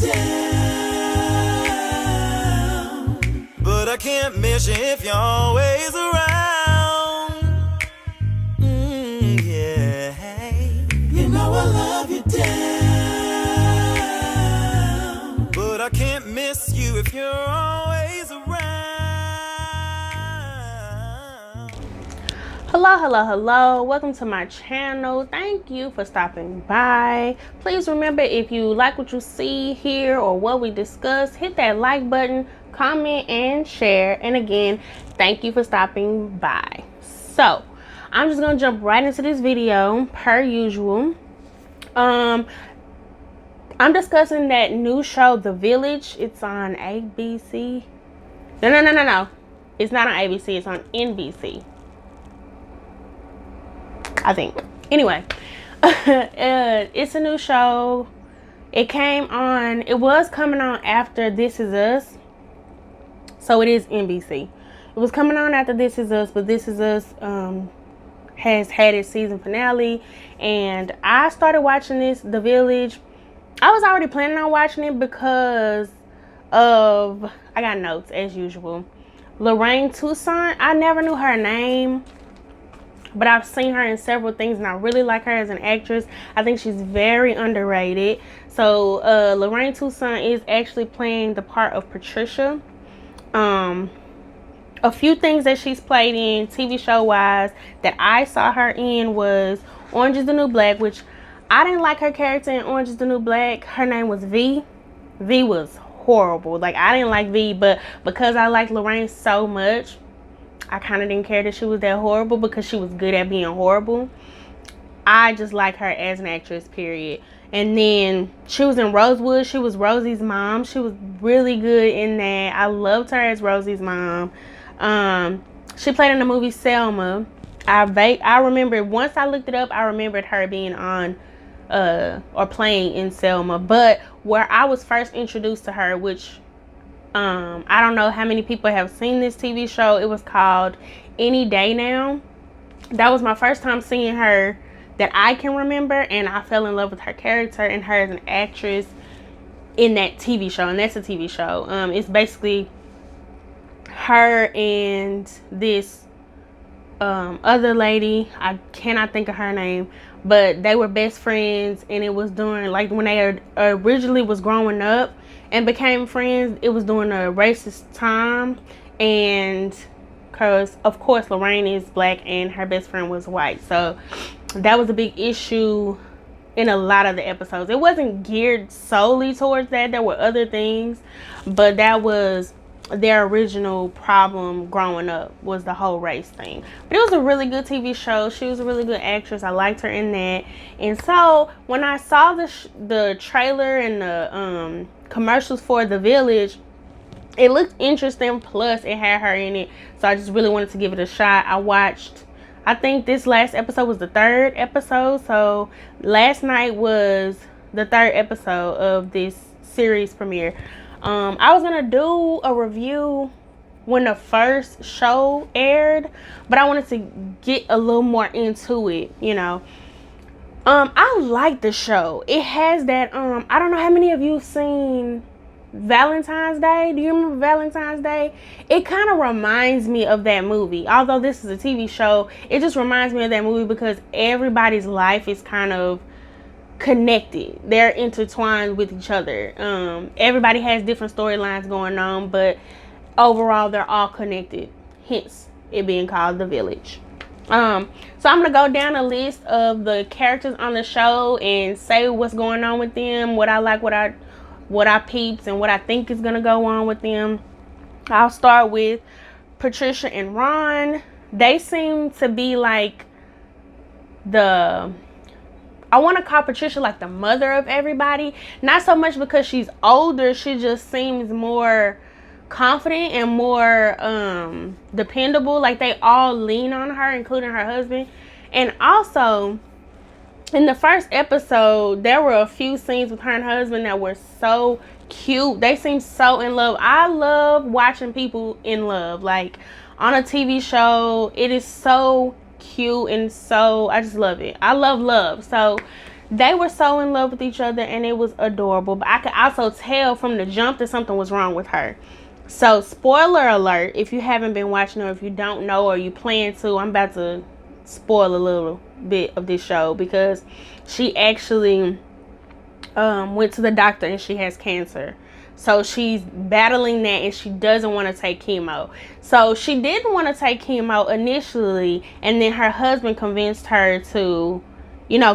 down, but I can't miss you if you're always around. Yeah, you know I love you down, but I can't miss you if you're always around. Hello, welcome to my channel. Thank you for stopping by. Please remember, if you like what you see here or what we discuss, hit that like button, comment, and share. And again, thank you for stopping by. So I'm just gonna jump right into this video per usual. I'm discussing that new show, The Village. It's on ABC. No, it's not on ABC, it's on NBC, I think. Anyway, it's a new show. It was coming on after This Is Us, so it is NBC. It was coming on after This Is Us, but This Is Us has had its season finale, and I started watching The Village. I was already planning on watching it because of, I got notes as usual, Lorraine Toussaint. I never knew her name, but I've seen her in several things, and I really like her as an actress. I think she's very underrated. So Lorraine Toussaint is actually playing the part of Patricia. A few things that she's played in TV show wise that I saw her in was Orange Is the New Black, which I didn't like her character in Orange Is the New Black. Her name was V. V was horrible. Like, I didn't like V, but because I like Lorraine so much, I kind of didn't care that she was that horrible, because she was good at being horrible. I just like her as an actress, period. And then she was in Rosewood. She was Rosie's mom. She was really good in that. I loved her as Rosie's mom. She played in the movie Selma. I remember, once I looked it up, I remembered her being on or playing in Selma. But where I was first introduced to her, which I don't know how many people have seen this TV show. It was called Any Day Now. That was my first time seeing her that I can remember, and I fell in love with her character and her as an actress in that TV show. And that's a TV show. It's basically her and this other lady. I cannot think of her name, but they were best friends, and it was during, like, when they originally was growing up and became friends, it was during a racist time. And because, of course, Lorraine is black and her best friend was white, so that was a big issue in a lot of the episodes. It wasn't geared solely towards that. There were other things, but that was their original problem growing up, was the whole race thing. But it was a really good TV show. She was a really good actress. I liked her in that. And so when I saw the trailer and the commercials for The Village, it looked interesting. Plus it had her in it, so I just really wanted to give it a shot. I think this last episode was the third episode, so last night was the third episode of this series premiere. I was gonna do a review when the first show aired, but I wanted to get a little more into it, you know. I like the show. It has that, I don't know how many of you have seen Valentine's Day. Do you remember Valentine's Day? It kind of reminds me of that movie. Although this is a TV show, it just reminds me of that movie because everybody's life is kind of connected. They're intertwined with each other. Everybody has different storylines going on, but overall they're all connected, hence it being called The Village. So I'm gonna go down a list of the characters on the show and say what's going on with them, what I like, what I peeps, and what I think is gonna go on with them. I'll start with Patricia and Ron. They seem to be like I want to call Patricia like the mother of everybody. Not so much because she's older, she just seems more confident and more dependable. Like, they all lean on her, including her husband. And also, in the first episode, there were a few scenes with her and her husband that were so cute. They seem so in love. I love watching people in love. Like, on a TV show, it is so cute, and so I just love it. I love love. So They were so in love with each other, and it was adorable. But I could also tell from the jump that something was wrong with her. So, spoiler alert, if you haven't been watching, or if you don't know, or you plan to, I'm about to spoil a little bit of this show, because she actually went to the doctor and she has cancer. So she's battling that, and she doesn't want to take chemo. So she didn't want to take chemo initially, and then her husband convinced her to,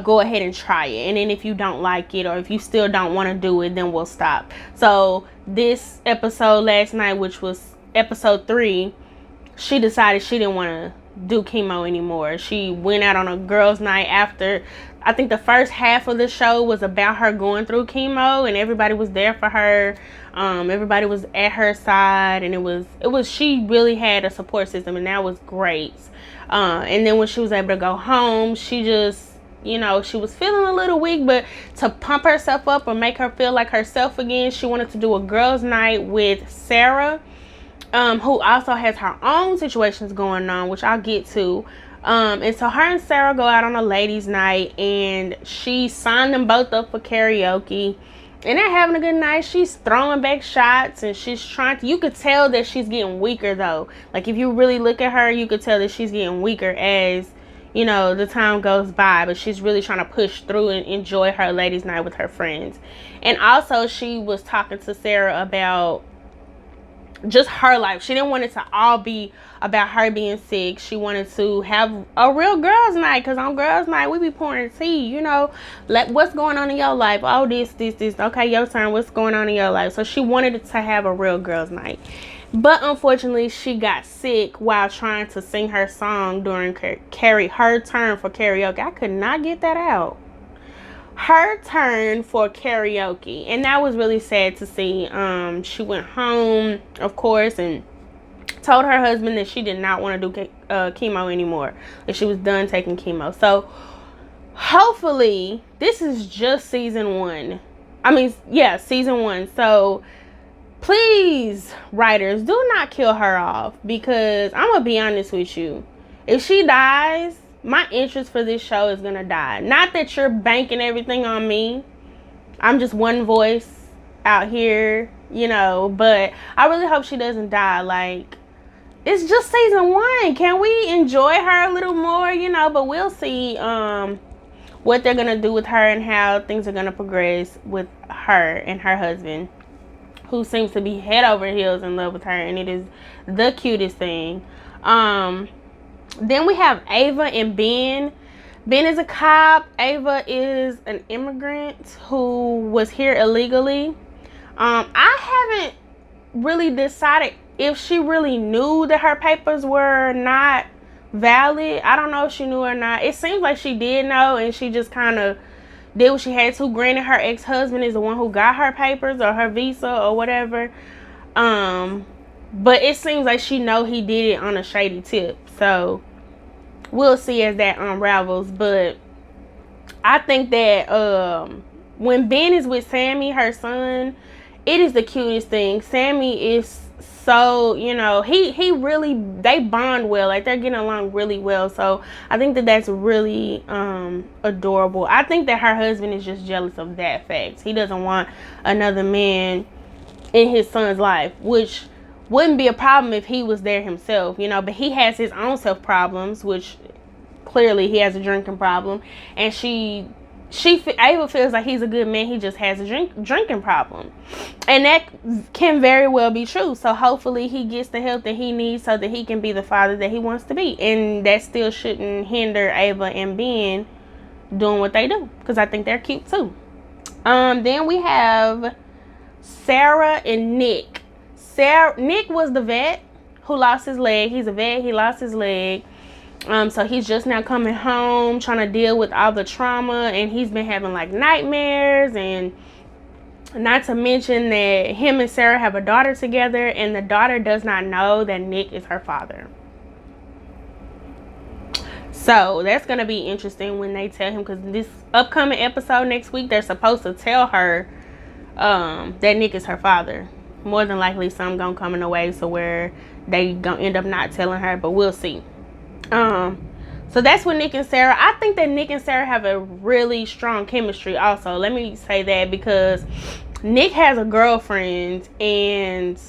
go ahead and try it. And then if you don't like it, or if you still don't want to do it, then we'll stop. So this episode last night, which was episode 3, she decided she didn't want to do chemo anymore. She went out on a girls' night after. I think the first half of the show was about her going through chemo, and everybody was there for her. Everybody was at her side, and it was she really had a support system, and that was great. And then when she was able to go home, she just, she was feeling a little weak, but to pump herself up or make her feel like herself again, she wanted to do a girls' night with Sarah, who also has her own situations going on, which I'll get to. And so her and Sarah go out on a ladies' night, and she signed them both up for karaoke, and they're having a good night. She's throwing back shots, and she's trying to, you could tell that she's getting weaker though. Like, if you really look at her, you could tell that she's getting weaker as, the time goes by, but she's really trying to push through and enjoy her ladies' night with her friends. And also, she was talking to Sarah about just her life. She didn't want it to all be about her being sick. She wanted to have a real girls' night, because on girls' night we be pouring tea, like, what's going on in your life? Oh, this, okay, your turn, what's going on in your life? So she wanted to have a real girls' night, but unfortunately she got sick while trying to sing her song during her turn for karaoke. I could not get that out. Her turn for karaoke, and that was really sad to see. She went home, of course, and told her husband that she did not want to do chemo anymore, that she was done taking chemo. So hopefully, this is just season 1. Season 1. So please, writers, do not kill her off, because I'm gonna be honest with you, if she dies, my interest for this show is gonna die. Not that you're banking everything on me. I'm just one voice out here, but I really hope she doesn't die. Like, it's just season 1. Can we enjoy her a little more, but we'll see what they're gonna do with her and how things are gonna progress with her and her husband, who seems to be head over heels in love with her, and it is the cutest thing. Then we have Ava and Ben. Ben is a cop. Ava is an immigrant who was here illegally. I haven't really decided if she really knew that her papers were not valid. I don't know if she knew or not. It seems like she did know, and she just kind of did what she had to. Granted, her ex-husband is the one who got her papers or her visa or whatever. But it seems like she know he did it on a shady tip. So we'll see as that unravels. But I think that when Ben is with Sammy, her son, it is the cutest thing. Sammy is so, he really, they bond well. Like, they're getting along really well. So I think that that's really adorable. I think that her husband is just jealous of that fact. He doesn't want another man in his son's life, which wouldn't be a problem if he was there himself, but he has his own self problems, which clearly he has a drinking problem, and Ava feels like he's a good man. He just has a drinking problem, and that can very well be true. So hopefully he gets the help that he needs so that he can be the father that he wants to be, and that still shouldn't hinder Ava and Ben doing what they do, because I think they're cute too. Then we have Sarah and Nick. Nick was the vet who lost his leg. He's a vet. He lost his leg. So he's just now coming home, trying to deal with all the trauma, and he's been having like nightmares, and not to mention that him and Sarah have a daughter together, and the daughter does not know that Nick is her father. So that's going to be interesting when they tell him, because this upcoming episode next week, they're supposed to tell her that Nick is her father. More than likely, some gonna come in a way so where they gonna end up not telling her, but we'll see. So that's with Nick and Sarah. I think that Nick and Sarah have a really strong chemistry also. Let me say that, because Nick has a girlfriend, and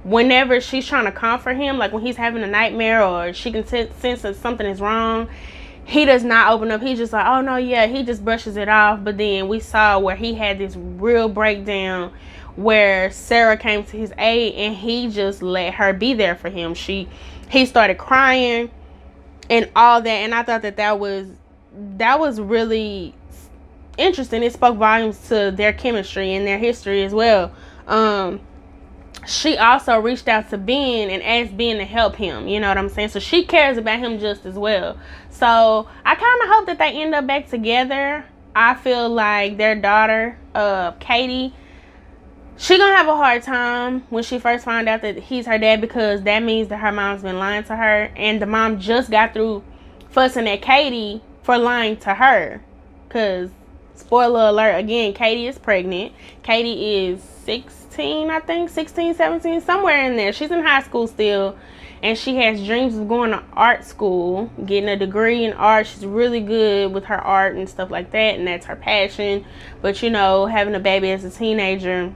whenever she's trying to comfort him, like when he's having a nightmare or she can sense that something is wrong, he does not open up. He's just like, oh no, yeah, he just brushes it off. But then we saw where he had this real breakdown where Sarah came to his aid and he just let her be there for him. He started crying and all that, and I thought that was really interesting. It spoke volumes to their chemistry and their history as well. She also reached out to Ben and asked Ben to help him. You know what I'm saying? So she cares about him just as well. So I kind of hope that they end up back together. I feel like their daughter, Katie, she gonna have a hard time when she first find out that he's her dad, because that means that her mom's been lying to her, and the mom just got through fussing at Katie for lying to her. Because, spoiler alert, again, Katie is pregnant. Katie is 16, I think, 16, 17, somewhere in there. She's in high school still, and she has dreams of going to art school, getting a degree in art. She's really good with her art and stuff like that, and that's her passion. But, you know, having a baby as a teenager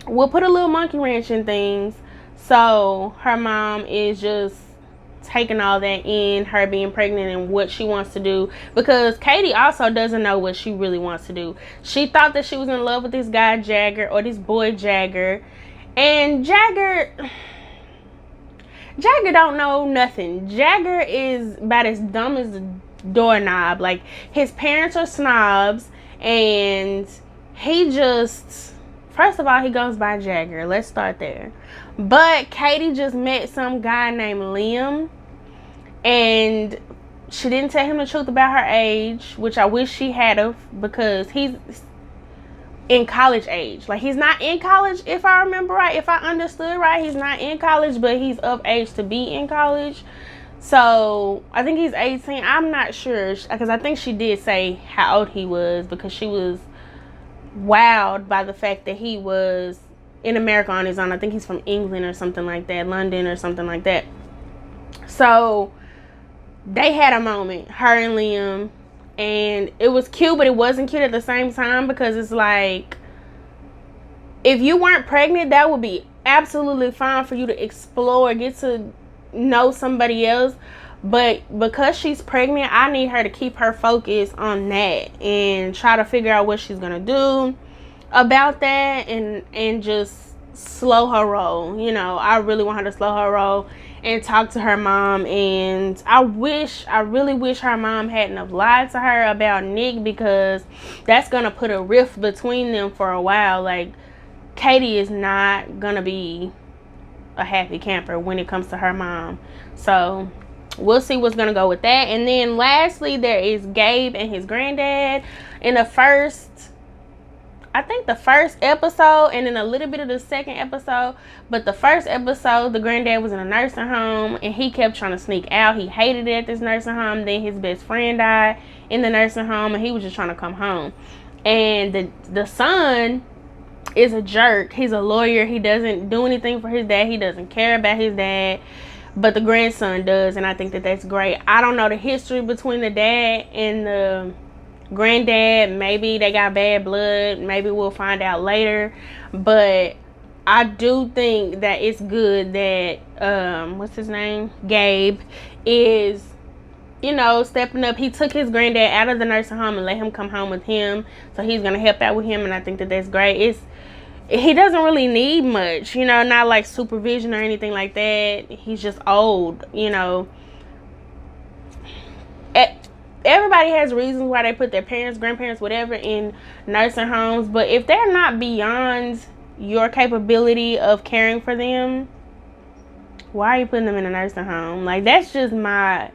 will put a little monkey wrench in things. So her mom is just taking all that in, her being pregnant and what she wants to do, because Katie also doesn't know what she really wants to do. She thought that she was in love with this guy Jagger, or this boy Jagger, and Jagger don't know nothing. Jagger is about as dumb as a doorknob. Like, his parents are snobs, and he just, first of all, he goes by Jagger. Let's start there. But Katie just met some guy named Liam, and she didn't tell him the truth about her age, which I wish she had of, because he's in college age. Like, he's not in college, if I remember right, if I understood right. He's not in college, but he's of age to be in college. So I think he's 18. I'm not sure, because I think she did say how old he was, because she was wowed by the fact that he was in America on his own. I think he's from England or something like that, London or something like that. So they had a moment, her and Liam, and it was cute, but it wasn't cute at the same time, because it's like, if you weren't pregnant, that would be absolutely fine for you to explore, get to know somebody else. But because she's pregnant, I need her to keep her focus on that and try to figure out what she's gonna do about that, and just slow her roll. You know, I really want her to slow her roll and talk to her mom. And I really wish her mom hadn't have lied to her about Nick, because that's gonna put a rift between them for a while. Like, Katie is not gonna be a happy camper when it comes to her mom. So we'll see what's gonna go with that. And then lastly, there is Gabe and his granddad. In the first episode, and then a little bit of the second episode, but the first episode, the granddad was in a nursing home, and he kept trying to sneak out. He hated it at this nursing home. Then his best friend died in the nursing home, and he was just trying to come home. And the son is a jerk. He's a lawyer. He doesn't do anything for his dad. He doesn't care about his dad. But the grandson does, and I think that that's great. I don't know the history between the dad and the granddad. Maybe they got bad blood. Maybe we'll find out later. But I do think that it's good that, what's his name? Gabe is, you know, stepping up. He took his granddad out of the nursing home and let him come home with him. So he's going to help out with him, and I think that that's great. He doesn't really need much, you know, not like supervision or anything like that. He's just old, you know. Everybody has reasons why they put their parents, grandparents, whatever, in nursing homes. But if they're not beyond your capability of caring for them, why are you putting them in a nursing home? Like, that's just my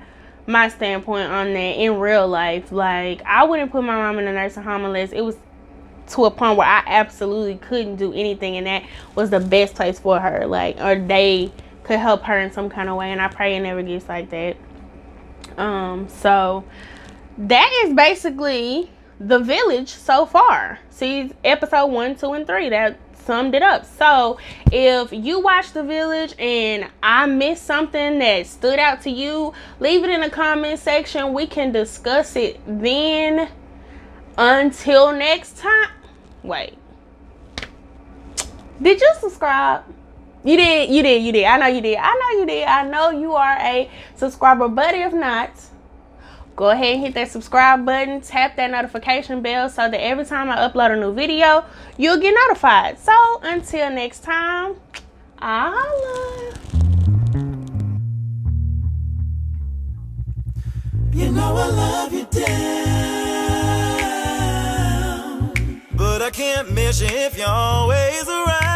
standpoint on that in real life. Like, I wouldn't put my mom in a nursing home unless it was to a point where I absolutely couldn't do anything, and that was the best place for her, like, or they could help her in some kind of way. And I pray it never gets like that. So that is basically The Village so far. See episode 1, 2, and 3. That summed it up. So if you watch The Village and I missed something that stood out to you, leave it in the comment section. We can discuss it then. Until next time. Wait. Did you subscribe? You did. I know you did. I know you are a subscriber, but if not, go ahead and hit that subscribe button, tap that notification bell so that every time I upload a new video, you'll get notified. So until next time, holla. You know I love you down, but I can't miss you if you're always around.